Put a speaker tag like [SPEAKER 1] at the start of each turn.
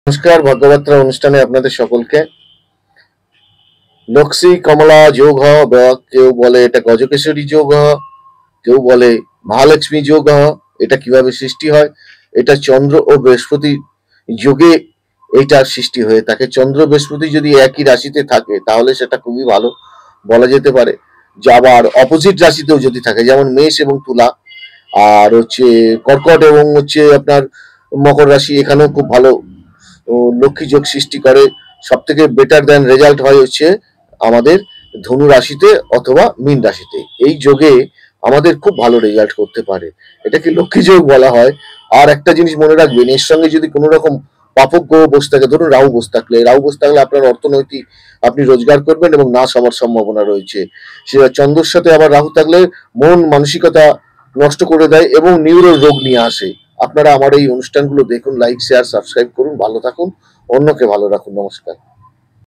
[SPEAKER 1] নমস্কার, ভাগ্যবার্তা অনুষ্ঠানে আপনাদের সকলকে। লক্ষ্মী কমলা যোগ বা কেউ বলে এটা গজকেশরী যোগ, কেউ বলে মহালক্ষ্মী যোগ। এটা কিভাবে সৃষ্টি হয়? এটা চন্দ্র ও বৃহস্পতি যোগে এটা সৃষ্টি হয়ে থাকে। চন্দ্র বৃহস্পতি যদি একই রাশিতে থাকে তাহলে সেটা খুবই ভালো বলা যেতে পারে। আবার অপোজিট রাশিতেও যদি থাকে, যেমন মেষ এবং তুলা, আর হচ্ছে কর্কট এবং হচ্ছে আপনার মকর রাশি, এখানেও খুব ভালো লক্ষ্মী যোগ সৃষ্টি করে। সব থেকে বেটার দেন রেজাল্ট হয় হচ্ছে আমাদের ধনু রাশিতে অথবা মীন রাশিতে। এই যোগে আমাদের খুব ভালো রেজাল্ট করতে পারে, এটাকে লক্ষ্মী যোগ বলা হয়। আর একটা জিনিস মনে রাখবেন, এর সঙ্গে যদি কোনো রকম পাপক গ্রহ বসে থাকে, ধরুন রাহু বসে থাকলে আপনার অর্থনৈতিক আপনি রোজগার করবেন এবং নাশ হওয়ার সম্ভাবনা রয়েছে। সেটা চন্দ্রের সাথে আবার রাহু থাকলে মন মানসিকতা নষ্ট করে দেয় এবং নিউরো রোগ নিয়ে আসে। আপনারা আমার এই অনুষ্ঠানগুলো দেখুন, লাইক শেয়ার সাবস্ক্রাইব করুন, ভালো থাকুন, অন্যকে ভালো রাখুন। নমস্কার।